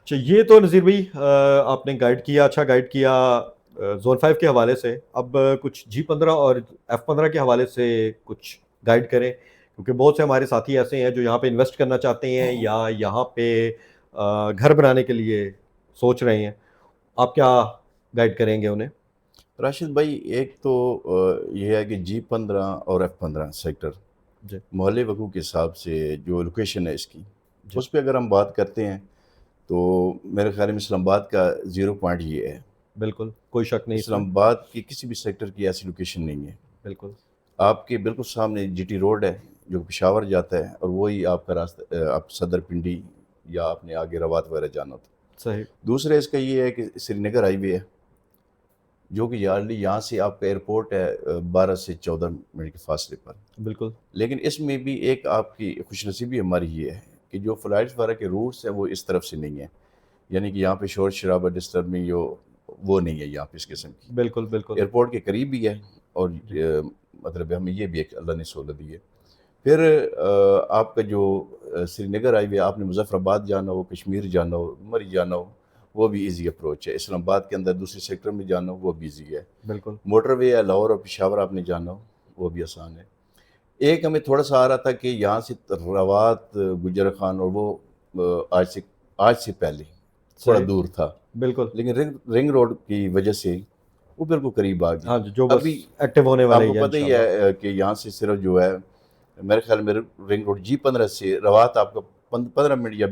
اچھا، یہ تو نذیر بھائی آپ نے گائیڈ کیا، اچھا گائیڈ کیا زون 5 کے حوالے سے. اب کچھ G15 اور F15 کے حوالے سے کچھ گائیڈ کریں، کیونکہ بہت سے ہمارے ساتھی ایسے ہیں جو یہاں پہ انویسٹ کرنا چاہتے ہیں یا یہاں پہ گھر بنانے کے لیے سوچ رہے ہیں. آپ کیا گائیڈ کریں گے انہیں؟ راشد بھائی، ایک تو یہ ہے کہ G15 اور F15 سیکٹر جی محلے وقوع کے حساب سے جو لوکیشن ہے اس کی، جی اس پہ اگر ہم بات کرتے ہیں تو میرے خیال میں اسلام آباد کا 0 پوائنٹ یہ ہے. بالکل، کوئی شک نہیں اس میں. اسلام آباد کی کسی بھی سیکٹر کی ایسی لوکیشن نہیں ہے. بالکل آپ کے بالکل سامنے GT روڈ ہے جو پشاور جاتا ہے، اور وہی آپ کا راستہ، آپ صدر پنڈی یا آپ نے آگے روات وغیرہ جانا ہوتا. صحیح. دوسرا اس کا یہ ہے کہ سری نگر ہائی وے ہے، جو کہ یارلی یہاں سے آپ کا ایئرپورٹ ہے 12 سے 14 منٹ کے فاصلے پر. بالکل لیکن اس میں بھی ایک آپ کی خوش نصیبی ہماری یہ ہے کہ جو فلائٹس وغیرہ کے روٹس ہیں وہ اس طرف سے نہیں ہیں، یعنی کہ یہاں پہ شور شرابہ ڈسٹربنگ وہ نہیں ہے یہاں پہ اس قسم کی. بالکل بالکل. ایئرپورٹ کے قریب بھی ہے، اور جی مطلب ہمیں یہ بھی ایک اللہ نے سہولت دی ہے. پھر آپ کا جو سری نگر ہائی وے، آپ نے مظفر آباد جانا ہو، کشمیر جانا ہو، مری جانا ہو، وہ بھی ایزی اپروچ ہے. اسلام آباد کے اندر دوسرے سیکٹر میں جانا ہو وہ بھی ایزی ہے. بالکل. موٹر وے ہے لاہور اور پشاور آپ نے جانا ہو وہ بھی آسان ہے. ایک ہمیں تھوڑا سا آ رہا تھا کہ یہاں سے روات گجر خان اور وہ آج سے پہلے تھوڑا صحیح. دور تھا، بالکل. لیکن رنگ روڈ کی وجہ سے وہ بالکل قریب آ گئی. ہاں جی، جو بس ابھی ایکٹیو ہونے آپ والے کو ہی ہیں پتہ ہی انشاءاللہ. ہے کہ یہاں سے صرف جو ہے میرے خیال میں رنگ روڈ G15 سے روات آپ کا 15 منٹ یا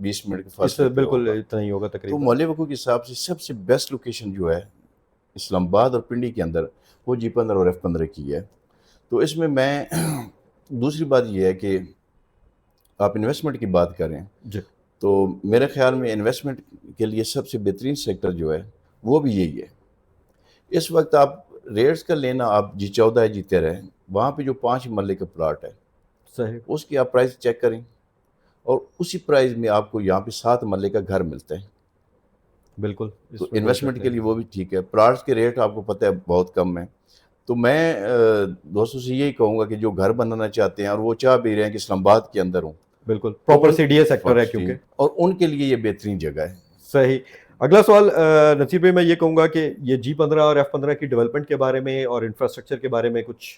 20 منٹ کے اس سے فاصلے پہ بالکل ہوگا. اتنا ہی ہوگا تو تقریباً. محلے وقوع کے حساب سے سب سے بیسٹ لوکیشن جو ہے اسلام آباد اور پنڈی کے اندر وہ G15 اور F15 کی ہے. تو اس میں دوسری بات یہ ہے کہ آپ انویسٹمنٹ کی بات کریں جی تو میرے خیال میں انویسٹمنٹ کے لیے سب سے بہترین سیکٹر جو ہے وہ بھی یہی ہے. اس وقت آپ ریٹس کا لینا، آپ G14 ہے G13 ہے، وہاں پہ جو 5 مرلے کا پلاٹ ہے صحیح. اس کی آپ پرائز چیک کریں، اور اسی پرائز میں آپ کو یہاں پہ 7 مرلے کا گھر ملتا ہے. بالکل، تو اس میں کوئی شک انویسٹمنٹ کے نہیں. لیے وہ بھی ٹھیک ہے. پلاٹس کے ریٹ آپ کو پتہ ہے بہت کم ہے. تو میں دوستوں سے یہی کہوں گا کہ جو گھر بنانا چاہتے ہیں اور وہ چاہ بھی رہے ہیں کہ اسلام آباد کے اندر ہوں، بالکل تو پراپر CDA سیکٹر ہے جی، کیونکہ. اور ان کے لیے یہ بہترین جگہ ہے. صحیح. اگلا سوال نصیر بھائی، میں یہ کہوں گا کہ یہ G15 اور F15 کی ڈیولپمنٹ کے بارے میں اور انفراسٹرکچر کے بارے میں کچھ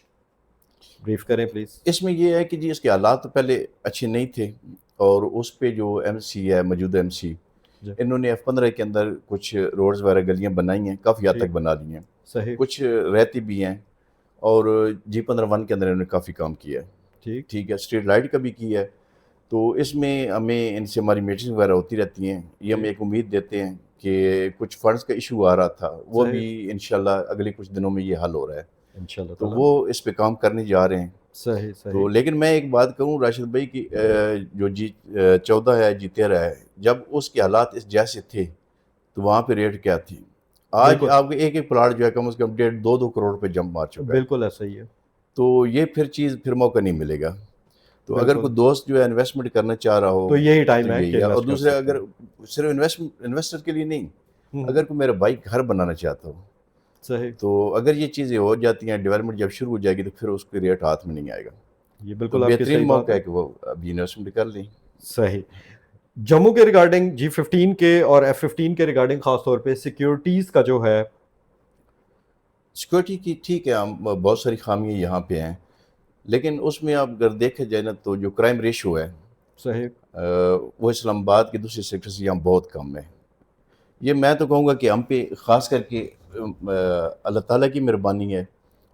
بریف کریں پلیز. اس میں یہ ہے کہ جی اس کے حالات تو پہلے اچھے نہیں تھے، اور اس پہ جو MC ہے، موجودہ MC، جی انہوں نے F15 کے اندر کچھ روڈز وغیرہ گلیاں بنائی ہیں، کافی حد ٹھیک. تک بنا لی ہیں، صحیح. کچھ رہتی بھی ہیں. اور G15 کے اندر انہوں نے کافی کام کیا ہے. ٹھیک. ٹھیک ہے، اسٹریٹ لائٹ کا بھی کی ہے. تو اس میں ہمیں ان سے ہماری میٹنگ وغیرہ ہوتی رہتی ہیں. یہ ہم ٹھیک. ایک امید دیتے ہیں کہ کچھ فنڈز کا ایشو آ رہا تھا، وہ صحیح. بھی انشاءاللہ اگلے کچھ دنوں میں یہ حل ہو رہا ہے. انشاءاللہ تو تعالیٰ. وہ اس پہ کام کرنے جا رہے ہیں. صحیح صحیح. تو لیکن میں ایک بات کہوں راشد بھائی کہ جو G14 ہے G13 ہے، جب اس کے حالات اس جیسے تھے تو وہاں پہ ریٹ کیا تھی؟ آج بالکل آپ کے ایک پلاٹ جو ہے کم از کم 1.5-2 کروڑ پہ جمپ مار چکا ہے. بالکل ایسا ہی ہے. تو یہ پھر موقع نہیں ملے گا. تو اگر بالکل. کوئی دوست جو ہے انویسٹمنٹ کرنا چاہ رہا ہو تو یہی تو ٹائم ہے کہ یہی ہے. اور انویسٹ کر دوسرے، سکتے اگر ہیں. صرف انویسٹر کے لیے نہیں، ہوں. اگر کوئی میرا بھائی گھر بنانا چاہتا ہو، صحیح. تو اگر یہ چیزیں ہو جاتی ہیں، ڈیولپمنٹ جب شروع ہو جائے گی تو پھر اس کے ریٹ ہاتھ میں نہیں آئے گا. یہ تو بالکل آپ کی بہترین صحیح بات موقع ہے. ہے کہ وہ ابھی انویسٹمنٹ کر لیں. صحیح. جموں کے ریگارڈنگ G15 کے اور F15 کے ریگارڈنگ خاص طور پہ سیکیورٹیز کا جو ہے. سیکورٹی کی ٹھیک ہے، ہم بہت ساری خامیاں یہاں پہ ہیں، لیکن اس میں آپ اگر دیکھا جائے نا تو جو کرائم ریشو ہے صحیح. وہ اسلام آباد کے دوسرے سیکٹر سے یہاں بہت کم ہے. یہ میں تو کہوں گا کہ ہم پہ خاص کر کے اللہ تعالیٰ کی مہربانی ہے،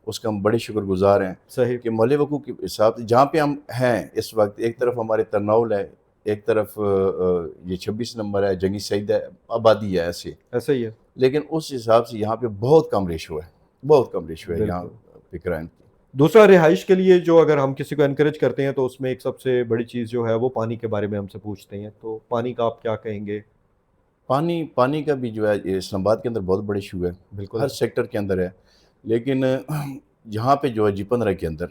اس کا ہم بڑے شکر گزار ہیں صحیح. کہ محلے وقوع کے حساب سے جہاں پہ ہم ہیں اس وقت، ایک طرف ہمارے ترنول ہے، ایک طرف یہ 26 نمبر ہے، جنگی سعید ہے، آبادی ہے ایسے. ایسا ہی ہے. لیکن اس حساب سے یہاں پہ بہت کم ریشو ہے، بہت کم ریشو ہے یہاں بالکل. پہ کرائم کی. دوسرا رہائش کے لیے جو اگر ہم کسی کو انکریج کرتے ہیں تو اس میں ایک سب سے بڑی چیز جو ہے وہ پانی کے بارے میں ہم سے پوچھتے ہیں. تو پانی کا آپ کیا کہیں گے؟ پانی کا بھی جو ہے اسلام آباد کے اندر بہت بڑی ایشو ہے، بالکل. ہر سیکٹر کے اندر ہے. لیکن یہاں پہ جو ہے G15 کے اندر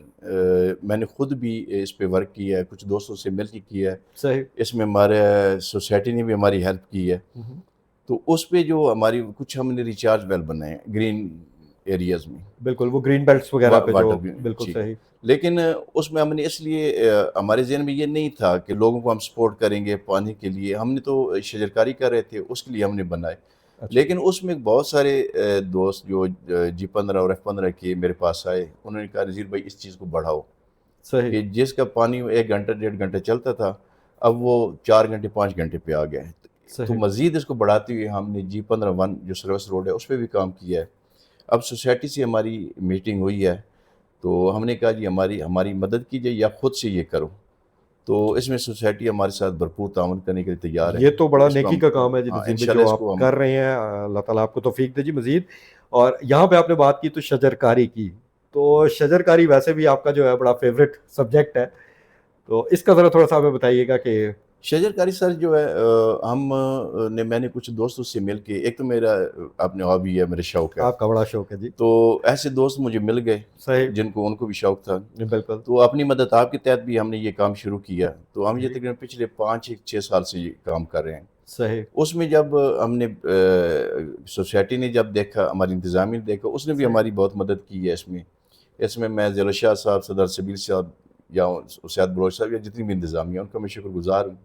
میں نے خود بھی اس پہ ورک کیا ہے، کچھ دوستوں سے مل کے کیا ہے. صحیح. اس میں ہمارے سوسائٹی نے بھی ہماری ہیلپ کی ہے. تو اس پہ جو ہماری کچھ ہم نے ریچارج ویل بنائے ہیں، گرین ایریاز میں بالکل وہ گرین بیلٹس وغیرہ پہ جو واٹر بھی بالکل ٹھیک. صحیح. لیکن اس میں ہم نے اس لیے ہمارے ذہن میں یہ نہیں تھا کہ لوگوں کو ہم سپورٹ کریں گے پانی کے لیے. ہم نے تو شجرکاری کر رہے تھے, اس کے لیے ہم نے بنائے. اچھا لیکن اس میں بہت سارے دوست جو G15 اور F15 کے میرے پاس آئے, انہوں نے کہا نذیر بھائی اس چیز کو بڑھاؤ, صحیح کہ جس کا پانی 1 گھنٹہ 1.5 گھنٹہ چلتا تھا اب وہ 4 گھنٹے 5 گھنٹے پہ آ گیا ہے. تو صحیح. مزید اس کو بڑھاتے ہوئے ہم نے G15-1 جو سروس روڈ ہے اس پہ بھی کام کیا ہے. اب سوسائٹی سے ہماری میٹنگ ہوئی ہے تو ہم نے کہا جی ہماری مدد کیجیے یا خود سے یہ کرو. تو اس میں سوسائٹی ہمارے ساتھ بھرپور تعاون کرنے کے لیے تیار ہے. یہ تو بڑا اس کو نیکی ہم کا کام ہے جی ہاں نذیر بھائی انشاءاللہ جو اس آپ کو ہم کر رہے ہیں. اللہ تعالیٰ آپ کو توفیق دے جی مزید. اور یہاں پہ آپ نے بات کی تو شجرکاری کی, تو شجرکاری ویسے بھی آپ کا جو ہے بڑا فیوریٹ سبجیکٹ ہے, تو اس کا ذرا تھوڑا سا ہمیں بتائیے گا کہ. شجرکاری سر جو ہے میں نے کچھ دوستوں سے مل کے, ایک تو میرا اپنے ہابی ہے, میرا شوق ہے, آپ کا بڑا شوق ہے جی. تو ایسے دوست مجھے مل گئے صحیح. ان کو بھی شوق تھا. بالکل تو اپنی مدد آپ کے تحت بھی ہم نے یہ کام شروع کیا. تو ہم یہ تقریباً پچھلے 5-6 سال سے یہ کام کر رہے ہیں. صحیح. اس میں جب ہم نے سوسائٹی نے جب دیکھا, ہماری انتظامیہ نے دیکھا, اس نے بھی ہماری بہت مدد کی ہے. اس میں میں ذیل شاہ صاحب, صدر سبیل صاحب یا اسیاد بلوچ صاحب یا جتنی بھی انتظامیہ ان کا میں شکر گزار ہوں.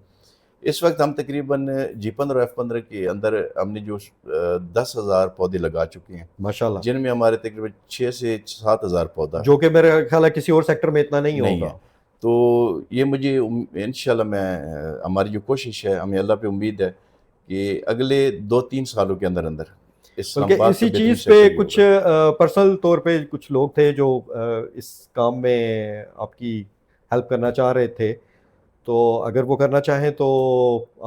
اس وقت ہم تقریباً G15 اور F15 کے اندر ہم نے جو 10,000 پودے لگا چکے ہیں, ماشاءاللہ, جن میں ہمارے تقریباً 6 سے 7,000 پودا جو کہ میرے خیال ہے کسی اور سیکٹر میں اتنا نہیں نہیں ہوگا. ہے. تو یہ مجھے انشاءاللہ ہماری جو کوشش ہے, ہمیں اللہ پہ امید ہے کہ اگلے 2-3 سالوں کے اندر اسلام بلکہ آباد کا اسی بہترین چیز پہ سیکٹر یہ کچھ ہوگا. پرسنل طور پہ کچھ لوگ تھے جو اس کام میں آپ کی ہیلپ کرنا چاہ رہے تھے, تو اگر وہ کرنا چاہیں تو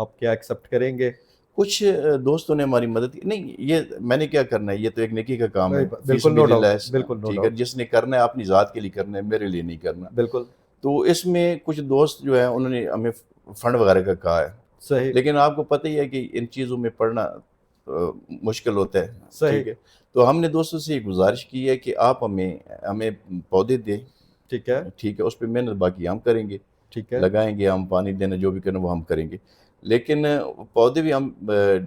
آپ کیا ایکسیپٹ کریں گے؟ کچھ دوستوں نے ہماری مدد کی. نہیں, یہ میں نے کیا کرنا ہے, یہ تو ایک نیکی کا کام ہے, فی بالکل نو سبیل ڈاؤٹ, اللہ, بالکل نو ٹھیک ہے, ڈاؤٹ. جس نے کرنا ہے اپنی ذات کے لیے کرنا ہے, میرے لیے نہیں کرنا. بالکل تو اس میں کچھ دوست جو ہیں انہوں نے ہمیں فنڈ وغیرہ کا کہا ہے. صحیح. لیکن آپ کو پتہ ہی ہے کہ ان چیزوں میں پڑھنا مشکل ہوتا ہے. صحیح. ٹھیک ہے, تو ہم نے دوستوں سے یہ گزارش کی ہے کہ آپ ہمیں پودے دیں. ٹھیک ہے. ٹھیک ہے, اس پہ محنت باقی ہم کریں گے, ٹھیک ہے. لگائیں گے ہم, پانی دینا جو بھی کرنا وہ ہم کریں گے. لیکن پودے بھی ہم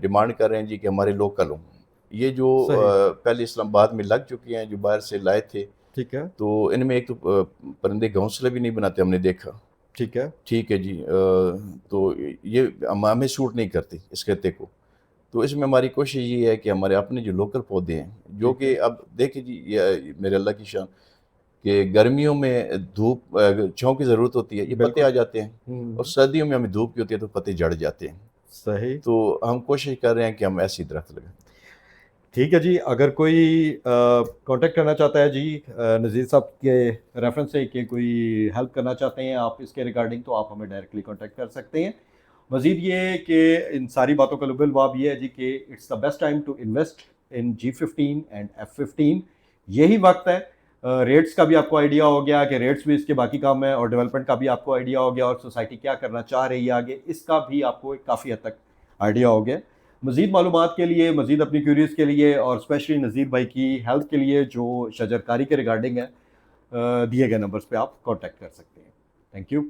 ڈیمانڈ کر رہے ہیں جی کہ ہمارے لوکل ہوں. یہ جو پہلے اسلام آباد میں لگ چکے ہیں, جو باہر سے لائے تھے, ٹھیک ہے. تو ان میں ایک تو پرندے گھونسلے بھی نہیں بناتے, ہم نے دیکھا. ٹھیک ہے. ٹھیک ہے جی, تو یہ ہمیں سوٹ نہیں کرتی اس خطے کو. تو اس میں ہماری کوشش یہ ہے کہ ہمارے اپنے جو لوکل پودے ہیں, جو کہ اب دیکھیں جی, یہ میرے اللہ کی شان کہ گرمیوں میں دھوپ چھاؤں کی ضرورت ہوتی ہے, یہ پتے آ جاتے ہیں, اور سردیوں میں ہمیں دھوپ کی ہوتی ہے تو پتے جڑ جاتے ہیں. صحیح. تو ہم کوشش کر رہے ہیں کہ ہم ایسی درخت لگائیں. ٹھیک ہے جی, اگر کوئی کانٹیکٹ کرنا چاہتا ہے جی نذیر صاحب کے ریفرنس سے کہ کوئی ہیلپ کرنا چاہتے ہیں آپ اس کے ریگارڈنگ, تو آپ ہمیں ڈائریکٹلی کانٹیکٹ کر سکتے ہیں. مزید یہ کہ ان ساری باتوں کا لباب یہ ہے جی کہ it's the best time to invest in G15 and F15. یہی وقت ہے. ریٹس کا بھی آپ کو آئیڈیا ہو گیا کہ ریٹس بھی اس کے باقی کام ہے, اور ڈیولپمنٹ کا بھی آپ کو آئیڈیا ہو گیا, اور سوسائٹی کیا کرنا چاہ رہی ہے آگے, اس کا بھی آپ کو کافی حد تک آئیڈیا ہو گیا. مزید معلومات کے لیے, مزید اپنی کیوریز کے لیے, اور اسپیشلی نذیر بھائی کی ہیلپ کے لیے جو شجرکاری کے ریگارڈنگ ہے, دیے گئے نمبرز پہ آپ کانٹیکٹ کر سکتے ہیں. Thank you.